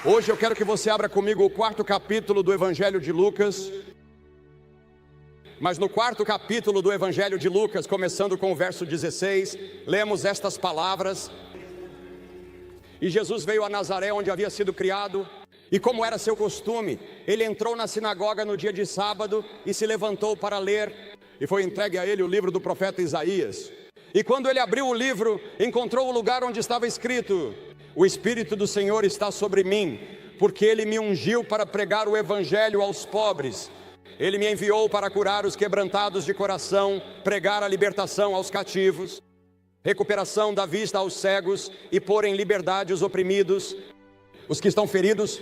Hoje eu quero que você abra comigo o 4º capítulo do Evangelho de Lucas. Mas no 4º capítulo do Evangelho de Lucas, começando com o verso 16, lemos estas palavras. E Jesus veio a Nazaré, onde havia sido criado, e como era seu costume, ele entrou na sinagoga no dia de sábado e se levantou para ler, e foi entregue a ele o livro do profeta Isaías. E quando ele abriu o livro, encontrou o lugar onde estava escrito: o Espírito do Senhor está sobre mim, porque ele me ungiu para pregar o evangelho aos pobres. Ele me enviou para curar os quebrantados de coração, pregar a libertação aos cativos, recuperação da vista aos cegos e pôr em liberdade os oprimidos, os que estão feridos,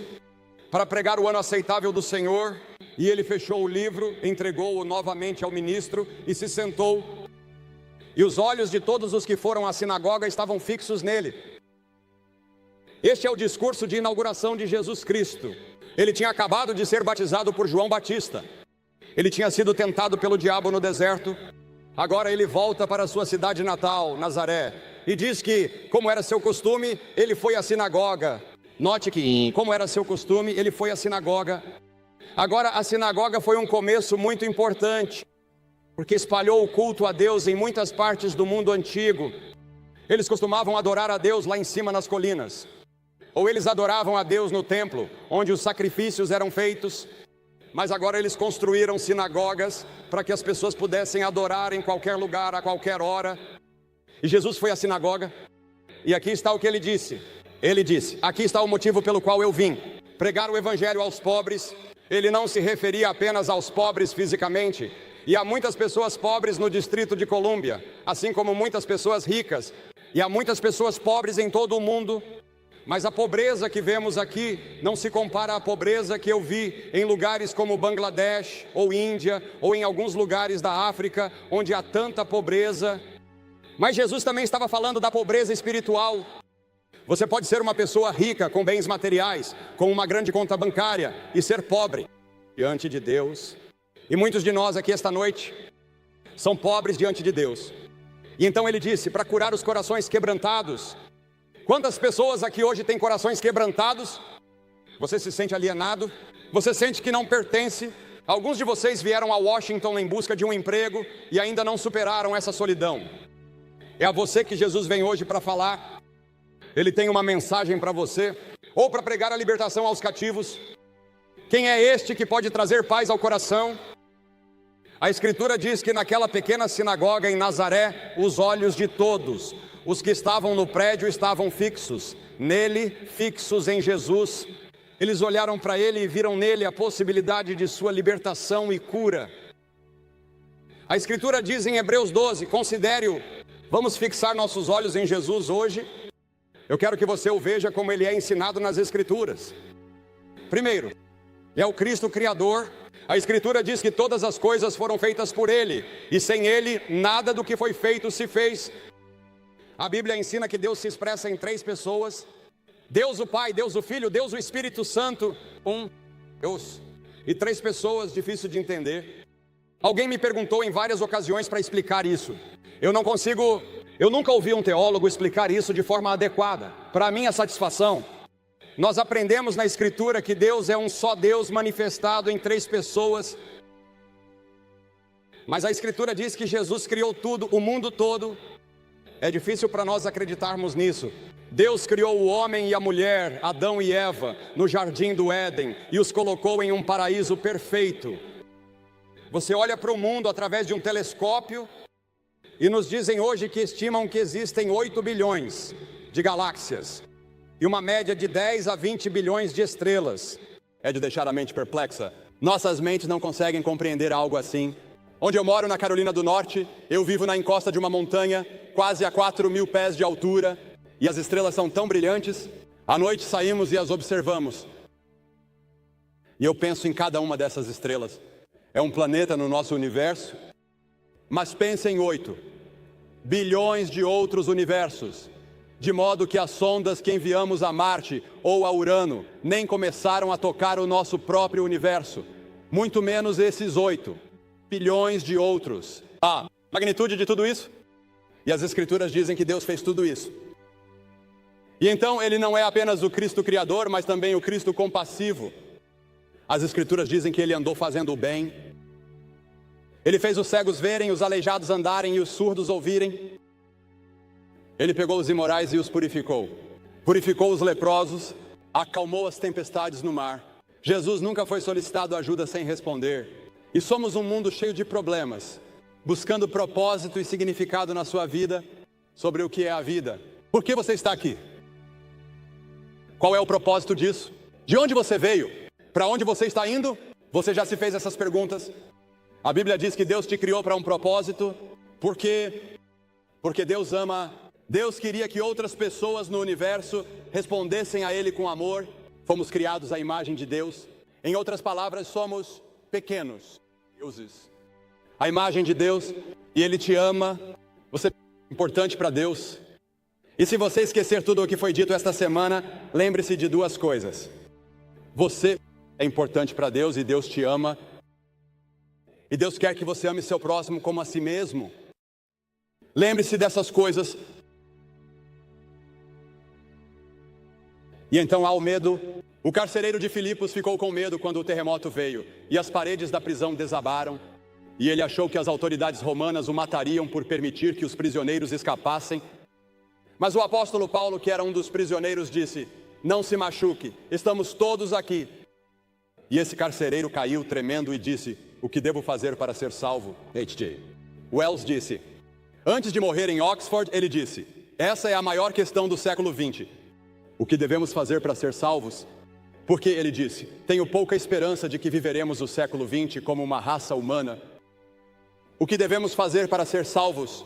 para pregar o ano aceitável do Senhor. E ele fechou o livro, entregou-o novamente ao ministro e se sentou. E os olhos de todos os que foram à sinagoga estavam fixos nele. Este é o discurso de inauguração de Jesus Cristo. Ele tinha acabado de ser batizado por João Batista. Ele tinha sido tentado pelo diabo no deserto. Agora ele volta para sua cidade natal, Nazaré, e diz que, como era seu costume, ele foi à sinagoga. Note que, como era seu costume, ele foi à sinagoga. Agora, a sinagoga foi um começo muito importante, porque espalhou o culto a Deus em muitas partes do mundo antigo. Eles costumavam adorar a Deus lá em cima nas colinas, ou eles adoravam a Deus no templo, onde os sacrifícios eram feitos. Mas agora eles construíram sinagogas para que as pessoas pudessem adorar em qualquer lugar, a qualquer hora. E Jesus foi à sinagoga, e aqui está o que ele disse. Ele disse: aqui está o motivo pelo qual eu vim, pregar o evangelho aos pobres. Ele não se referia apenas aos pobres fisicamente, e há muitas pessoas pobres no Distrito de Colômbia, assim como muitas pessoas ricas, e há muitas pessoas pobres em todo o mundo. Mas a pobreza que vemos aqui não se compara à pobreza que eu vi em lugares como Bangladesh, ou Índia, ou em alguns lugares da África, onde há tanta pobreza. Mas Jesus também estava falando da pobreza espiritual. Você pode ser uma pessoa rica, com bens materiais, com uma grande conta bancária, e ser pobre diante de Deus. E muitos de nós aqui esta noite são pobres diante de Deus. E então ele disse, para curar os corações quebrantados. Quantas pessoas aqui hoje têm corações quebrantados? Você se sente alienado? Você sente que não pertence? Alguns de vocês vieram a Washington em busca de um emprego e ainda não superaram essa solidão. É a você que Jesus vem hoje para falar. Ele tem uma mensagem para você, ou para pregar a libertação aos cativos. Quem é este que pode trazer paz ao coração? A Escritura diz que naquela pequena sinagoga em Nazaré, os olhos de todos, os que estavam no prédio, estavam fixos nele, fixos em Jesus. Eles olharam para ele e viram nele a possibilidade de sua libertação e cura. A Escritura diz em Hebreus 12, considere-o. Vamos fixar nossos olhos em Jesus hoje. Eu quero que você o veja como ele é ensinado nas Escrituras. Primeiro, é o Cristo Criador. A Escritura diz que todas as coisas foram feitas por ele, e sem ele, nada do que foi feito se fez. A Bíblia ensina que Deus se expressa em 3 pessoas: Deus o Pai, Deus o Filho, Deus o Espírito Santo. Deus. E 3 pessoas, difícil de entender. Alguém me perguntou em várias ocasiões para explicar isso. Eu nunca ouvi um teólogo explicar isso de forma adequada. Para minha satisfação, nós aprendemos na Escritura que Deus é um só Deus manifestado em 3 pessoas. Mas a Escritura diz que Jesus criou tudo, o mundo todo. É difícil para nós acreditarmos nisso. Deus criou o homem e a mulher, Adão e Eva, no jardim do Éden, e os colocou em um paraíso perfeito. Você olha para o mundo através de um telescópio, e nos dizem hoje que estimam que existem 8 bilhões de galáxias, e uma média de 10 a 20 bilhões de estrelas. É de deixar a mente perplexa. Nossas mentes não conseguem compreender algo assim. Onde eu moro, na Carolina do Norte, eu vivo na encosta de uma montanha, quase a 4.000 pés de altura, e as estrelas são tão brilhantes. À noite saímos e as observamos. E eu penso em cada uma dessas estrelas. É um planeta no nosso universo. Mas pense em 8 bilhões de outros universos, de modo que as sondas que enviamos a Marte ou a Urano nem começaram a tocar o nosso próprio universo, muito menos esses 8 bilhões de outros. A magnitude de tudo isso? E as Escrituras dizem que Deus fez tudo isso. E então ele não é apenas o Cristo criador, mas também o Cristo compassivo. As Escrituras dizem que ele andou fazendo o bem. Ele fez os cegos verem, os aleijados andarem e os surdos ouvirem. Ele pegou os imorais e os purificou. Purificou os leprosos, acalmou as tempestades no mar. Jesus nunca foi solicitado ajuda sem responder. E somos um mundo cheio de problemas, buscando propósito e significado na sua vida, sobre o que é a vida. Por que você está aqui? Qual é o propósito disso? De onde você veio? Para onde você está indo? Você já se fez essas perguntas? A Bíblia diz que Deus te criou para um propósito. Por quê? Porque Deus ama. Deus queria que outras pessoas no universo respondessem a Ele com amor. Fomos criados à imagem de Deus. Em outras palavras, somos pequenos deuses. A imagem de Deus, e Ele te ama. Você é importante para Deus. E se você esquecer tudo o que foi dito esta semana, lembre-se de duas coisas. Você é importante para Deus e Deus te ama. E Deus quer que você ame seu próximo como a si mesmo. Lembre-se dessas coisas. E então há o medo. O carcereiro de Filipos ficou com medo quando o terremoto veio e as paredes da prisão desabaram. E ele achou que as autoridades romanas o matariam por permitir que os prisioneiros escapassem. Mas o apóstolo Paulo, que era um dos prisioneiros, disse: não se machuque, estamos todos aqui. E esse carcereiro caiu tremendo e disse: o que devo fazer para ser salvo? H.J. Wells disse, antes de morrer em Oxford, ele disse: essa é a maior questão do século XX. O que devemos fazer para ser salvos? Porque, ele disse, tenho pouca esperança de que viveremos o século XX como uma raça humana. O que devemos fazer para ser salvos?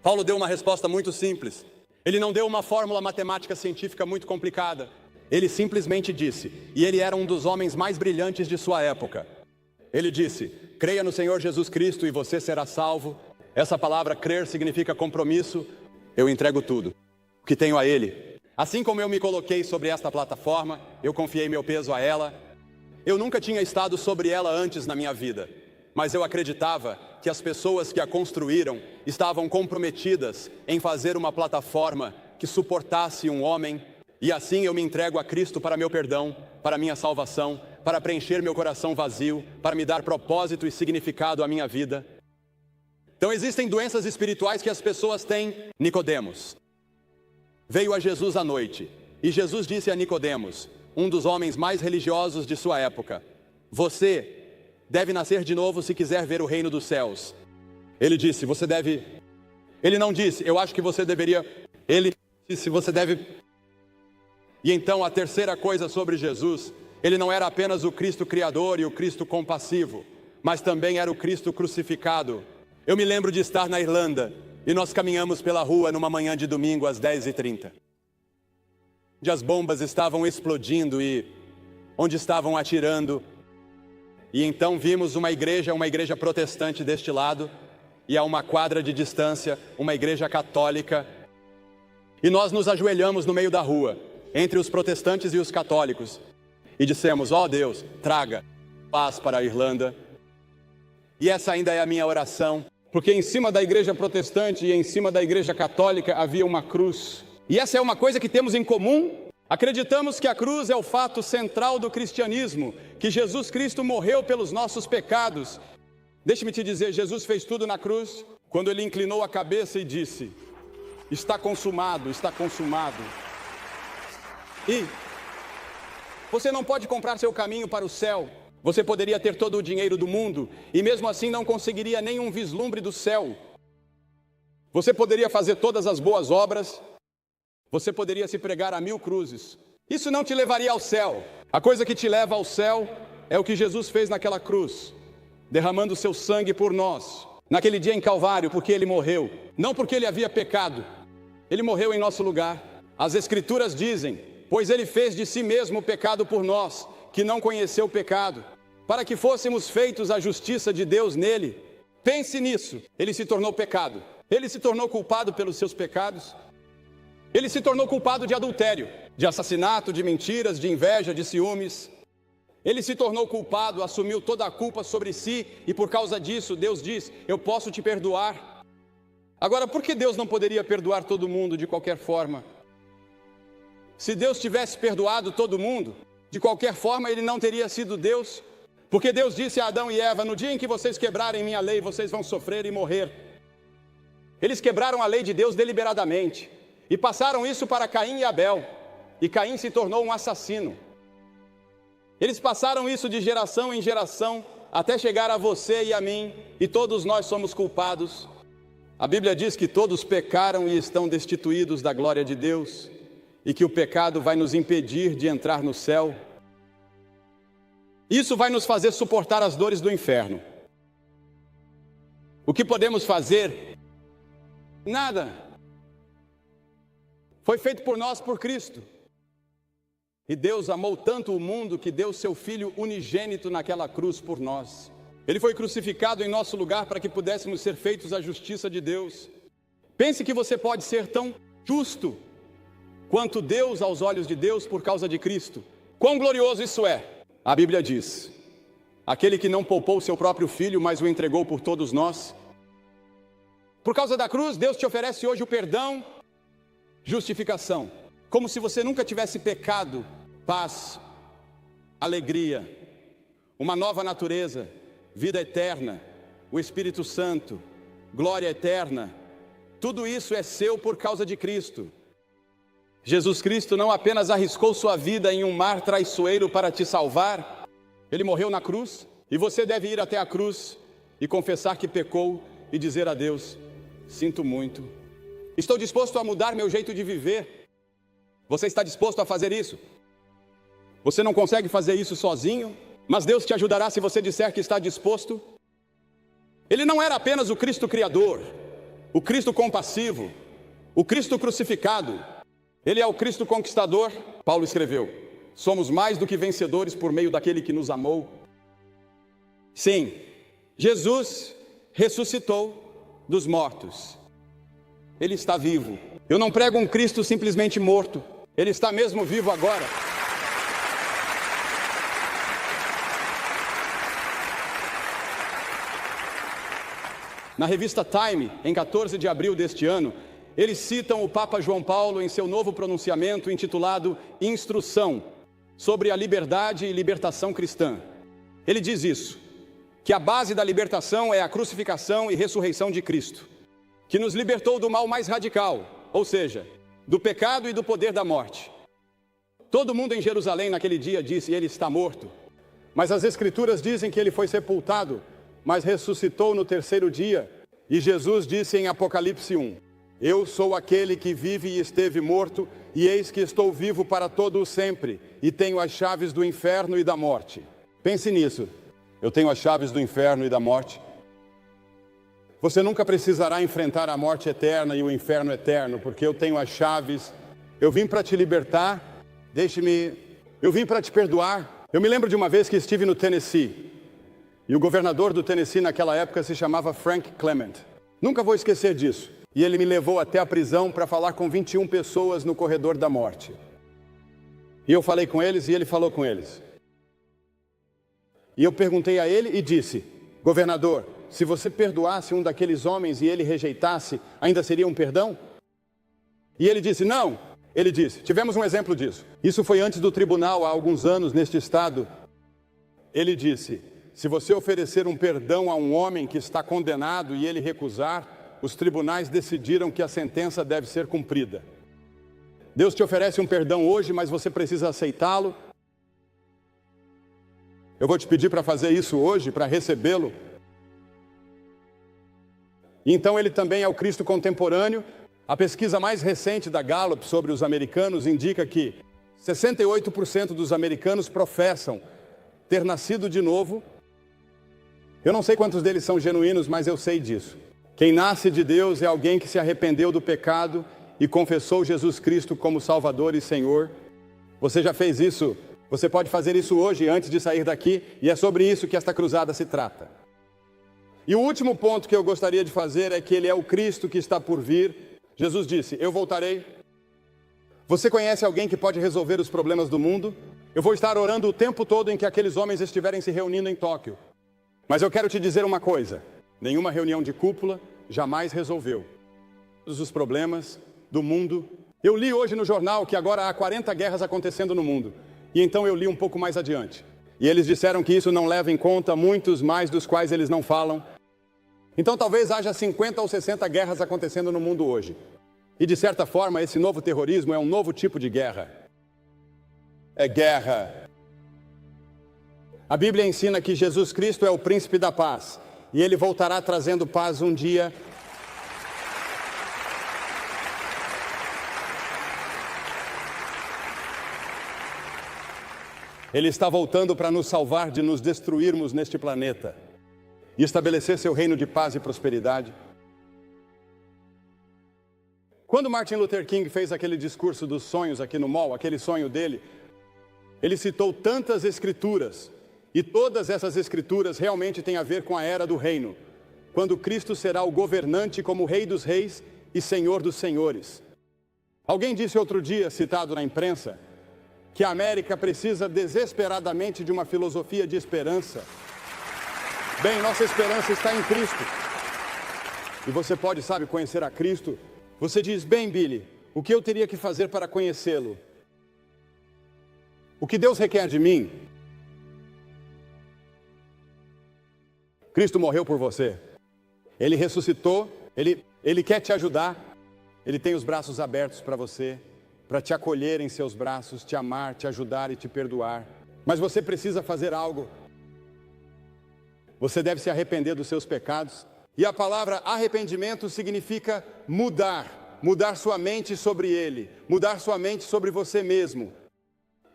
Paulo deu uma resposta muito simples. Ele não deu uma fórmula matemática científica muito complicada. Ele simplesmente disse, e ele era um dos homens mais brilhantes de sua época. Ele disse, creia no Senhor Jesus Cristo e você será salvo. Essa palavra crer significa compromisso. Eu entrego tudo, o que tenho a Ele. Assim como eu me coloquei sobre esta plataforma, eu confiei meu peso a ela. Eu nunca tinha estado sobre ela antes na minha vida, mas eu acreditava que as pessoas que a construíram estavam comprometidas em fazer uma plataforma que suportasse um homem. E assim eu me entrego a Cristo para meu perdão, para minha salvação, para preencher meu coração vazio, para me dar propósito e significado à minha vida. Então existem doenças espirituais que as pessoas têm. Nicodemos veio a Jesus à noite, e Jesus disse a Nicodemos, um dos homens mais religiosos de sua época: você deve nascer de novo se quiser ver o reino dos céus. Ele disse, você deve... Ele não disse, eu acho que você deveria... Ele disse, você deve... E então a terceira coisa sobre Jesus, ele não era apenas o Cristo criador e o Cristo compassivo, mas também era o Cristo crucificado. Eu me lembro de estar na Irlanda, e nós caminhamos pela rua numa manhã de domingo às 10h30. Onde as bombas estavam explodindo e onde estavam atirando. E então vimos uma igreja protestante deste lado, e a uma quadra de distância, uma igreja católica. E nós nos ajoelhamos no meio da rua, entre os protestantes e os católicos, e dissemos, ó Deus, traga paz para a Irlanda. E essa ainda é a minha oração. Porque em cima da igreja protestante e em cima da igreja católica havia uma cruz. E essa é uma coisa que temos em comum. Acreditamos que a cruz é o fato central do cristianismo, que Jesus Cristo morreu pelos nossos pecados. Deixe-me te dizer, Jesus fez tudo na cruz, quando ele inclinou a cabeça e disse, está consumado, está consumado. E você não pode comprar seu caminho para o céu. Você poderia ter todo o dinheiro do mundo e mesmo assim não conseguiria nenhum vislumbre do céu. Você poderia fazer todas as boas obras, você poderia se pregar a 1000 cruzes. Isso não te levaria ao céu. A coisa que te leva ao céu é o que Jesus fez naquela cruz, derramando o seu sangue por nós, naquele dia em Calvário, porque ele morreu. Não porque ele havia pecado, ele morreu em nosso lugar. As Escrituras dizem, pois ele fez de si mesmo o pecado por nós, que não conheceu o pecado, para que fôssemos feitos a justiça de Deus nele. Pense nisso, ele se tornou pecado, ele se tornou culpado pelos seus pecados, ele se tornou culpado de adultério, de assassinato, de mentiras, de inveja, de ciúmes. Ele se tornou culpado, assumiu toda a culpa sobre si, e por causa disso Deus diz, eu posso te perdoar. Agora, por que Deus não poderia perdoar todo mundo de qualquer forma? Se Deus tivesse perdoado todo mundo, de qualquer forma ele não teria sido Deus, porque Deus disse a Adão e Eva: no dia em que vocês quebrarem minha lei, vocês vão sofrer e morrer. Eles quebraram a lei de Deus deliberadamente e passaram isso para Caim e Abel, e Caim se tornou um assassino. Eles passaram isso de geração em geração até chegar a você e a mim, e todos nós somos culpados. A Bíblia diz que todos pecaram e estão destituídos da glória de Deus, e que o pecado vai nos impedir de entrar no céu. Isso vai nos fazer suportar as dores do inferno. O que podemos fazer? Nada. Foi feito por nós, por Cristo. E Deus amou tanto o mundo que deu seu Filho unigênito naquela cruz por nós. Ele foi crucificado em nosso lugar para que pudéssemos ser feitos a justiça de Deus. Pense que você pode ser tão justo quanto Deus aos olhos de Deus por causa de Cristo. Quão glorioso isso é! A Bíblia diz: aquele que não poupou seu próprio Filho, mas o entregou por todos nós. Por causa da cruz, Deus te oferece hoje o perdão, justificação, como se você nunca tivesse pecado, paz, alegria, uma nova natureza, vida eterna, o Espírito Santo, glória eterna. Tudo isso é seu por causa de Cristo. Jesus Cristo não apenas arriscou sua vida em um mar traiçoeiro para te salvar, Ele morreu na cruz, e você deve ir até a cruz e confessar que pecou e dizer a Deus: sinto muito, estou disposto a mudar meu jeito de viver. Você está disposto a fazer isso? Você não consegue fazer isso sozinho, mas Deus te ajudará se você disser que está disposto. Ele não era apenas o Cristo Criador, o Cristo compassivo, o Cristo crucificado. Ele é o Cristo conquistador. Paulo escreveu: somos mais do que vencedores por meio daquele que nos amou. Sim, Jesus ressuscitou dos mortos. Ele está vivo. Eu não prego um Cristo simplesmente morto. Ele está mesmo vivo agora. Na revista Time, em 14 de abril deste ano, eles citam o Papa João Paulo em seu novo pronunciamento intitulado Instrução sobre a liberdade e libertação cristã. Ele diz isso, que a base da libertação é a crucificação e ressurreição de Cristo, que nos libertou do mal mais radical, ou seja, do pecado e do poder da morte. Todo mundo em Jerusalém naquele dia disse: ele está morto. Mas as Escrituras dizem que ele foi sepultado, mas ressuscitou no terceiro dia. E Jesus disse em Apocalipse 1: eu sou aquele que vive e esteve morto, e eis que estou vivo para todo o sempre, e tenho as chaves do inferno e da morte. Pense nisso. Eu tenho as chaves do inferno e da morte. Você nunca precisará enfrentar a morte eterna e o inferno eterno, porque eu tenho as chaves. Eu vim para te libertar. Eu vim para te perdoar. Eu me lembro de uma vez que estive no Tennessee, e o governador do Tennessee naquela época se chamava Frank Clement. Nunca vou esquecer disso. E ele me levou até a prisão para falar com 21 pessoas no corredor da morte. E eu falei com eles e ele falou com eles. E eu perguntei a ele e disse: governador, se você perdoasse um daqueles homens e ele rejeitasse, ainda seria um perdão? E ele disse: não. Ele disse: tivemos um exemplo disso. Isso foi antes do tribunal, há alguns anos, neste estado. Ele disse: se você oferecer um perdão a um homem que está condenado e ele recusar, os tribunais decidiram que a sentença deve ser cumprida. Deus te oferece um perdão hoje, mas você precisa aceitá-lo. Eu vou te pedir para fazer isso hoje, para recebê-lo. Então ele também é o Cristo contemporâneo. A pesquisa mais recente da Gallup sobre os americanos indica que 68% dos americanos professam ter nascido de novo. Eu não sei quantos deles são genuínos, mas eu sei disso. Quem nasce de Deus é alguém que se arrependeu do pecado e confessou Jesus Cristo como Salvador e Senhor. Você já fez isso? Você pode fazer isso hoje, antes de sair daqui, e é sobre isso que esta cruzada se trata. E o último ponto que eu gostaria de fazer é que Ele é o Cristo que está por vir. Jesus disse: eu voltarei. Você conhece alguém que pode resolver os problemas do mundo? Eu vou estar orando o tempo todo em que aqueles homens estiverem se reunindo em Tóquio. Mas eu quero te dizer uma coisa: nenhuma reunião de cúpula jamais resolveu todos os problemas do mundo Eu li hoje no jornal que agora há 40 guerras acontecendo no mundo. E então eu li um pouco mais adiante. E eles disseram que isso não leva em conta muitos mais dos quais eles não falam. Então talvez haja 50 ou 60 guerras acontecendo no mundo hoje. E de certa forma esse novo terrorismo é um novo tipo de guerra. É guerra. A Bíblia ensina que Jesus Cristo é o príncipe da paz. E ele voltará trazendo paz um dia. Ele está voltando para nos salvar de nos destruirmos neste planeta e estabelecer seu reino de paz e prosperidade. Quando Martin Luther King fez aquele discurso dos sonhos aqui no mall, aquele sonho dele, ele citou tantas escrituras, e todas essas escrituras realmente têm a ver com a era do reino, quando Cristo será o governante como Rei dos Reis e Senhor dos Senhores. Alguém disse outro dia, citado na imprensa, que a América precisa desesperadamente de uma filosofia de esperança. Bem, nossa esperança está em Cristo. E você pode, sabe, conhecer a Cristo. Você diz, bem, Billy, o que eu teria que fazer para conhecê-lo? O que Deus requer de mim? Cristo morreu por você. Ele ressuscitou, Ele quer te ajudar. Ele tem os braços abertos para você, para te acolher em seus braços, te amar, te ajudar e te perdoar. Mas você precisa fazer algo. Você deve se arrepender dos seus pecados. E a palavra arrependimento significa mudar. Mudar sua mente sobre ele. Mudar sua mente sobre você mesmo.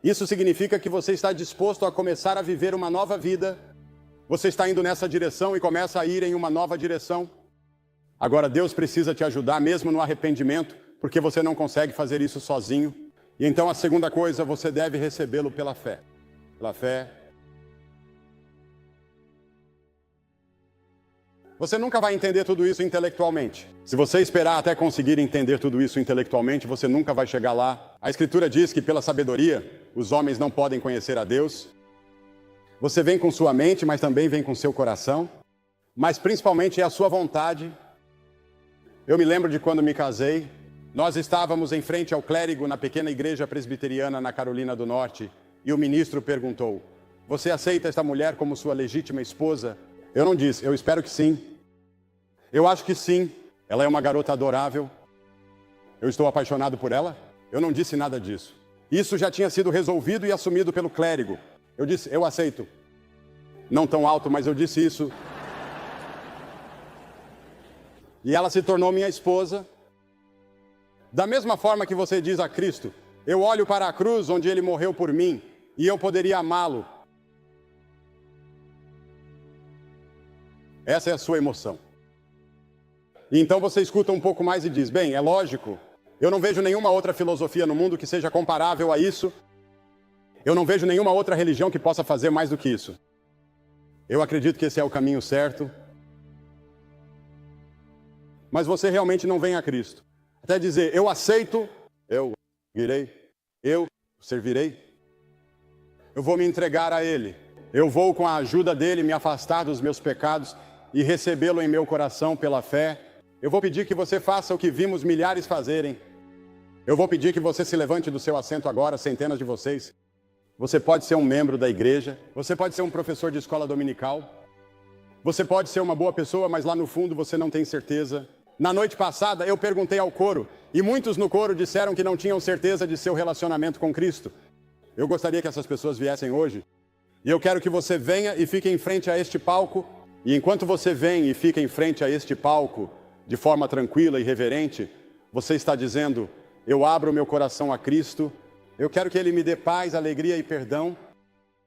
Isso significa que você está disposto a começar a viver uma nova vida. Você está indo nessa direção e começa a ir em uma nova direção. Agora Deus precisa te ajudar mesmo no arrependimento, porque você não consegue fazer isso sozinho. E então a segunda coisa, você deve recebê-lo pela fé. Pela fé. Você nunca vai entender tudo isso intelectualmente. Se você esperar até conseguir entender tudo isso intelectualmente, você nunca vai chegar lá. A Escritura diz que pela sabedoria, os homens não podem conhecer a Deus. Você vem com sua mente, mas também vem com seu coração. Mas principalmente é a sua vontade. Eu me lembro de quando me casei. Nós estávamos em frente ao clérigo na pequena igreja presbiteriana na Carolina do Norte e o ministro perguntou, você aceita esta mulher como sua legítima esposa? Eu não disse, eu espero que sim. Eu acho que sim, ela é uma garota adorável. Eu estou apaixonado por ela? Eu não disse nada disso. Isso já tinha sido resolvido e assumido pelo clérigo. Eu disse, eu aceito. Não tão alto, mas eu disse isso. E ela se tornou minha esposa. Da mesma forma que você diz a Cristo, eu olho para a cruz onde ele morreu por mim e eu poderia amá-lo. Essa é a sua emoção. E então você escuta um pouco mais e diz, bem, é lógico, eu não vejo nenhuma outra filosofia no mundo que seja comparável a isso. Eu não vejo nenhuma outra religião que possa fazer mais do que isso. Eu acredito que esse é o caminho certo. Mas você realmente não vem a Cristo. Até dizer, eu aceito, eu irei, eu servirei. Eu vou me entregar a Ele. Eu vou, com a ajuda dEle, me afastar dos meus pecados e recebê-lo em meu coração pela fé. Eu vou pedir que você faça o que vimos milhares fazerem. Eu vou pedir que você se levante do seu assento agora, centenas de vocês. Você pode ser um membro da igreja, você pode ser um professor de escola dominical, você pode ser uma boa pessoa, mas lá no fundo você não tem certeza. Na noite passada eu perguntei ao coro, e muitos no coro disseram que não tinham certeza de seu relacionamento com Cristo. Eu gostaria que essas pessoas viessem hoje, e eu quero que você venha e fique em frente a este palco, e enquanto você vem e fica em frente a este palco, de forma tranquila e reverente, você está dizendo, eu abro meu coração a Cristo, eu quero que Ele me dê paz, alegria e perdão,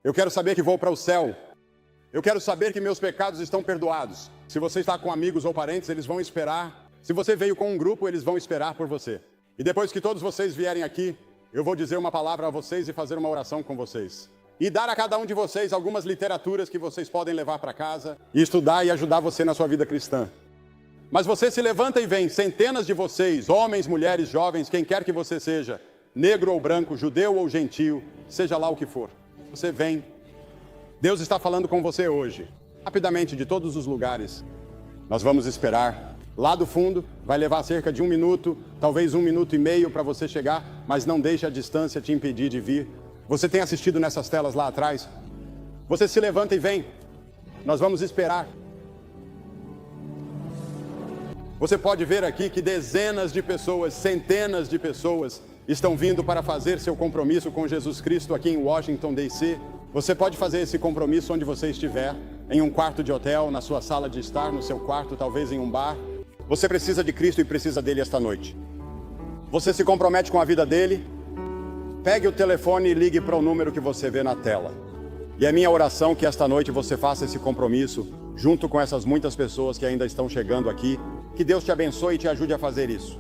eu quero saber que vou para o céu, eu quero saber que meus pecados estão perdoados. Se você está com amigos ou parentes, eles vão esperar. Se você veio com um grupo, eles vão esperar por você. E depois que todos vocês vierem aqui, eu vou dizer uma palavra a vocês e fazer uma oração com vocês. E dar a cada um de vocês algumas literaturas que vocês podem levar para casa e estudar e ajudar você na sua vida cristã. Mas você se levanta e vem, centenas de vocês, homens, mulheres, jovens, quem quer que você seja, negro ou branco, judeu ou gentio, seja lá o que for. Você vem. Deus está falando com você hoje. Rapidamente, de todos os lugares. Nós vamos esperar. lá do fundo. Vai levar cerca de 1 minuto, talvez 1 minuto e meio para você chegar, mas não deixe a distância te impedir de vir. Você tem assistido nessas telas lá atrás? Você se levanta e vem. Nós vamos esperar. Você pode ver aqui que dezenas de pessoas, centenas de pessoas estão vindo para fazer seu compromisso com Jesus Cristo aqui em Washington, D.C. Você pode fazer esse compromisso onde você estiver, em um quarto de hotel, na sua sala de estar, no seu quarto, talvez em um bar. Você precisa de Cristo e precisa dele esta noite. Você se compromete com a vida dele? Pegue o telefone e ligue para o número que você vê na tela. E é minha oração que esta noite você faça esse compromisso, junto com essas muitas pessoas que ainda estão chegando aqui. Que Deus te abençoe e te ajude a fazer isso.